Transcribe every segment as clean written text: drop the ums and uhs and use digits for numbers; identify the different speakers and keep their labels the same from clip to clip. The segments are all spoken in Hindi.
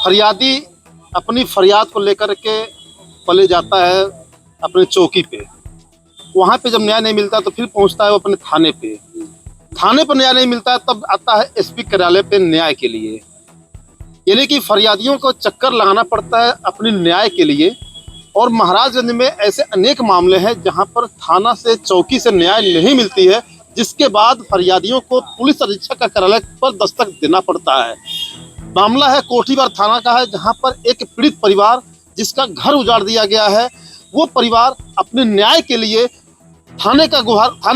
Speaker 1: फरियादी अपनी फरियाद को लेकर के पले जाता है अपने चौकी पे। वहाँ पे जब न्याय नहीं मिलता तो फिर पहुँचता है वो अपने थाने पे। थाने पर न्याय नहीं मिलता है तब आता है एसपी कार्यालय पे न्याय के लिए। यानी कि फरियादियों को चक्कर लगाना पड़ता है अपने न्याय के लिए। और महाराजगंज में ऐसे अनेक मामले हैं जहां पर थाना से चौकी से न्याय नहीं मिलती है, जिसके बाद फरियादियों को पुलिस अधीक्षक का कार्यालय पर दस्तक देना पड़ता है। मामला है कोठीबार थाना का है, जहां पर एक पीड़ित परिवार जिसका घर उजाड़ दिया गया है, वो परिवार अपने न्याय के लिए थाने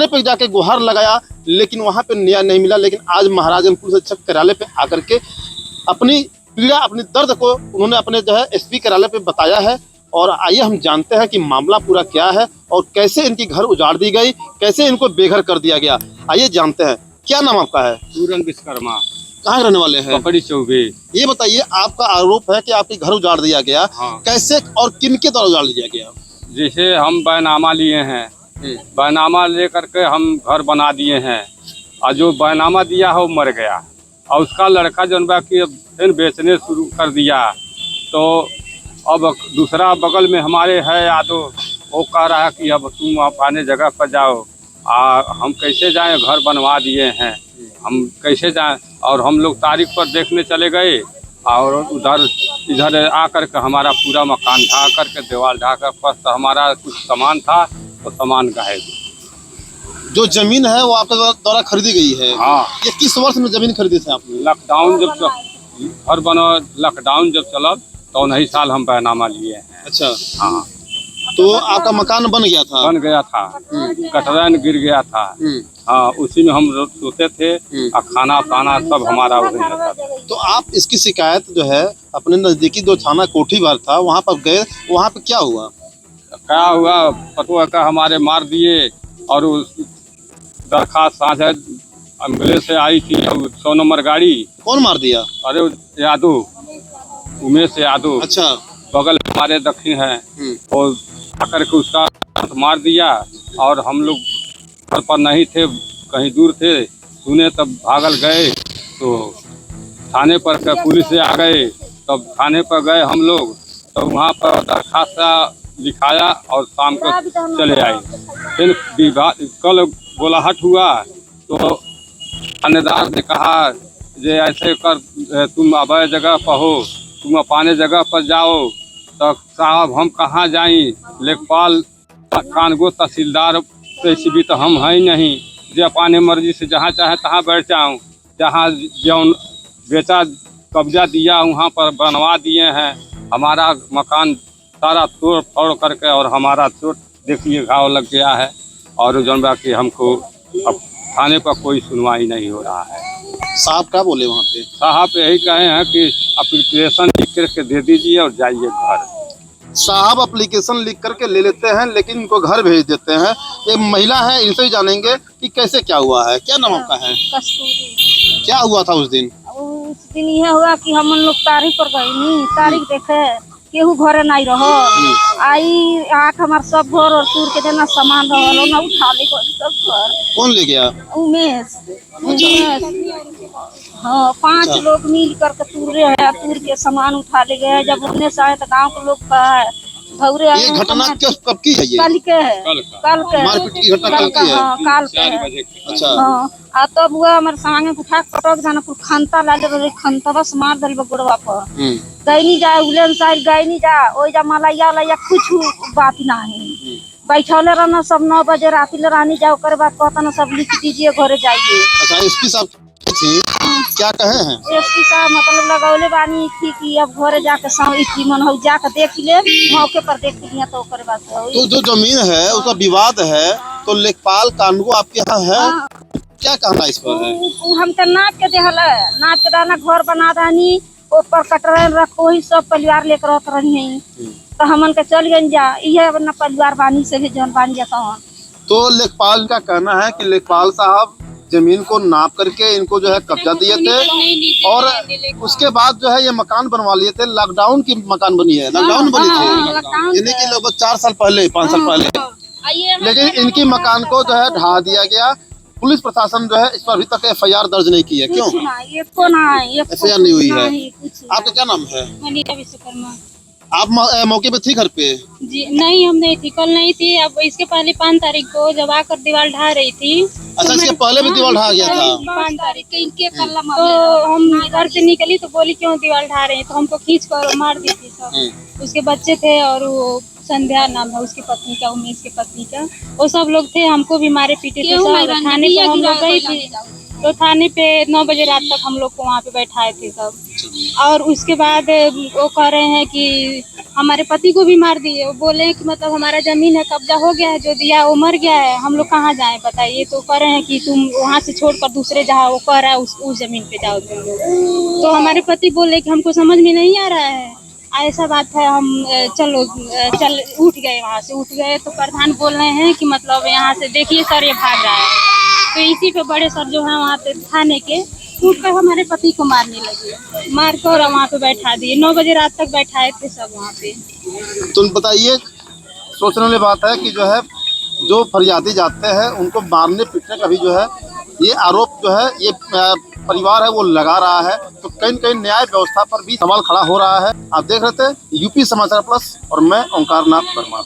Speaker 1: पर जाके गुहार लगाया, लेकिन वहां पे न्याय नहीं मिला। लेकिन आज महाराजगंज पुलिस अधीक्षक कार्यालय पे आकर के अपनी पीड़ा, अपनी दर्द को उन्होंने अपने एसपी कार्यालय पे बताया है। और आइए हम जानते हैं कि मामला पूरा क्या है और कैसे इनकी घर उजाड़ दी गई, कैसे इनको बेघर कर दिया गया। आइए जानते हैं। क्या नाम आपका है?
Speaker 2: पूरन विश्वकर्मा।
Speaker 1: कहाँ रहने वाले हैं?
Speaker 2: पकड़ी चौबे।
Speaker 1: ये बताइए, आपका आरोप है कि आपके घर उजाड़ दिया गया।
Speaker 2: हाँ।
Speaker 1: कैसे और किन के द्वारा उजाड़ दिया गया?
Speaker 2: जैसे हम बैनामा लिए हैं, बैनामा लेकर के हम घर बना दिए हैं, और जो बैनामा दिया है वो मर गया, और उसका लड़का जो कि फिर बेचने शुरू कर दिया। तो अब दूसरा बगल में हमारे है यादव, वो कह रहा है कि अब तुम अपने जगह पर जाओ। हम कैसे जाएं, घर बनवा दिए हैं, हम कैसे जाएं। और हम लोग तारीख पर देखने चले गए, और इधर आकर के हमारा पूरा मकान ढा करके, दीवार ढा कर, पर तो हमारा कुछ सामान था तो सामान गायब।
Speaker 1: जो जमीन है वो आपके द्वारा खरीदी गई है?
Speaker 2: हाँ।
Speaker 1: ये किस वर्ष में जमीन खरीदी थी आपने?
Speaker 2: लॉकडाउन जब घर बना, लॉकडाउन जब चला तो उन्हीं साल हम बैनामा लिए हैं।
Speaker 1: अच्छा।
Speaker 2: हाँ।
Speaker 1: तो आपका मकान बन गया था?
Speaker 2: बन गया था, गटरैन गिर गया था। हाँ, उसी में हम सोते थे, और खाना पाना सब हमारा वही रहता था।
Speaker 1: तो आप इसकी शिकायत जो है अपने नजदीकी जो थाना कोठीबार था वहाँ पर गए, वहाँ पे क्या हुआ?
Speaker 2: क्या हुआ पतो का हमारे मार दिए, और उस दरखास्त साझा एम्बुलेंस से आई थी, 100 नंबर गाड़ी।
Speaker 1: कौन मार दिया?
Speaker 2: अरे यादव, उमेश यादव।
Speaker 1: अच्छा।
Speaker 2: बगल हमारे दक्षिण है, और आकर के उसका मार दिया। और हम लोग घर पर नहीं थे, कहीं दूर थे, सुने तब भागल गए। तो थाने पर पुलिस से आ गए, तब थाने पर गए हम लोग, तो वहाँ पर दरखास्त लिखाया और शाम को चले आए। फिर कल बोलाहट हुआ तो थानेदार ने कहा जे ऐसे कर, तुम अभय जगह पर हो, तुम अपने जगह पर जाओ। तो साहब हम कहाँ जाएं, लेखपाल कानगो तहसीलदार भी तो हम हैं नहीं, जो अपने मर्जी से जहाँ चाहे तहाँ बैठ जाऊँ। जहाँ जौन बेचा कब्जा दिया वहाँ पर बनवा दिए हैं। हमारा मकान सारा तोड़ फोड़ करके, और हमारा चोट देखिए घाव लग गया है। और जौन कि हमको अब थाने पर कोई सुनवाई नहीं हो रहा है।
Speaker 1: साहब क्या बोले वहाँ पे?
Speaker 2: साहब यही कहे हैं कि एप्लीकेशन लिख करके दे दीजिए और जाइए घर।
Speaker 1: साहब एप्लीकेशन लिख करके ले लेते हैं, लेकिन इनको घर भेज देते हैं। ये महिला है, इनसे ही जानेंगे कि कैसे क्या हुआ है। क्या नाम आपका है?
Speaker 3: कस्तूरी।
Speaker 1: क्या हुआ था उस दिन?
Speaker 3: उस दिन यह हुआ कि हम लोग तारीख पर गई नी, तारीख देखे केहू घरे नहीं रहो। आई आठ हमार सब घर और तूर के देना सामान रहो ना, उठा ले सब घर।
Speaker 1: कौन ले गया?
Speaker 3: उमेश। हाँ, 5 लोग मिल करके तूरे है, तूर के सामान उठा ले गए। जब उमेश आए तो गाँव के लोग का है भौरे।
Speaker 1: ये घटना कब की है? ये
Speaker 3: कल के है। कल के
Speaker 1: मारपीट की घटना कल की है?
Speaker 3: हाँ, कल के है।
Speaker 1: अच्छा।
Speaker 3: हाँ, आ तब हुआ हमारे सामने उठा पटक जाना, कुल खंता लाले रहे, खंता बस मार दल गोड़वा पर। गईनी जा उलन साइड गईनी जा, ओई जा मलैया लैया कुछ बात नहीं। बैठले रहना सब 9 बजे रात ले रानी जाओ, कर बाद कहता ना सब लिख दीजिए घरे जाइए।
Speaker 1: अच्छा, एसपी साहब क्या कहे हैं?
Speaker 3: एसपी साहब मतलब लगौले बानी थी कि अब घरे जाके इतनी मन हो जाके देख ले, मौके पर देख लिया तो करे बात।
Speaker 1: तो जो जमीन है उसका विवाद है, तो लेखपाल कानून आपके यहाँ है, क्या कहना इस पर है?
Speaker 3: हम तो नाप के देहल, नाप के दाना घर बना दानी, ऊपर कटरैन रखो ही सब परिवार लेकर रहत रही है। तो हमन के चल गए जा, ये अपना परिवार बानी से भी जन बानी जाता। तो
Speaker 1: लेखपाल का कहना है कि लेखपाल साहब जमीन को नाप करके इनको जो है कब्जा दिए थे, और उसके बाद जो है ये मकान बनवा लिए थे। लॉकडाउन की मकान बनी है, लॉकडाउन बनी थी, यानी कि लगभग 4 साल पहले, 5 साल पहले। लेकिन इनकी मकान को जो है ढा दिया गया। पुलिस प्रशासन जो है इस पर अभी तक FIR दर्ज नहीं की है, क्यों?
Speaker 3: कुछ ना, एको ना, एको
Speaker 1: FIR नहीं हुई है।
Speaker 3: कुछ ना।
Speaker 1: आपका क्या नाम है?
Speaker 4: मनीषा विश्वकर्मा।
Speaker 1: आप मौके पे थी घर पे?
Speaker 4: जी नहीं, हम नहीं थी, कल नहीं थी। अब इसके पहले 5 तारीख को जब आकर दीवार ढा रही थी।
Speaker 1: अच्छा, इसके पहले भी दीवार ढहा गया था?
Speaker 4: 5 तारीख
Speaker 3: के इनके कल्ला
Speaker 4: तो हम घर से निकली तो बोली क्यों दीवार ढा रहे हैं, तो हमको खींच कर मार दी थी सब। उसके बच्चे थे और वो संध्या नाम है उसकी पत्नी का, उमेश की पत्नी का, वो सब लोग थे। हमको भी मारे पीटे थे सब। थाने पे हम लोग गई थी, तो थाने पे 9 बजे रात तक हम लोग को वहाँ पे बैठाए थे सब। और उसके बाद वो कह रहे हैं कि हमारे पति को भी मार दिए। वो बोले कि मतलब हमारा जमीन है, कब्जा हो गया है, जो दिया वो मर गया है, हम लोग कहाँ जाएं बताइए। तो कह रहे हैं कि तुम वहाँ से छोड़कर दूसरे जहाँ वो कह रहा है उस जमीन पे जाओ तुम लोग। तो हमारे पति बोले कि हमको समझ में नहीं आ रहा है, ऐसा बात है, हम चल उठ गए, वहाँ से उठ गए। तो प्रधान बोल रहे हैं कि मतलब यहाँ से देखिए सर ये भाग रहा है। तो इसी पे बड़े सर जो है वहाँ पे थाने के उठ कर हमारे पति को मारने लगे, मार कर वहाँ पे बैठा दिए। 9 बजे रात तक बैठाए थे सब वहाँ पे।
Speaker 1: तुम बताइए, सोचने वाली बात है कि जो है जो फरियादी जाते हैं उनको मारने पीटने का भी जो है ये आरोप जो है ये परिवार है वो लगा रहा है। तो कहीं न कहीं न्याय व्यवस्था पर भी सवाल खड़ा हो रहा है। आप देख रहे थे UP समाचार प्लस और मैं ओंकार नाथ वर्मा।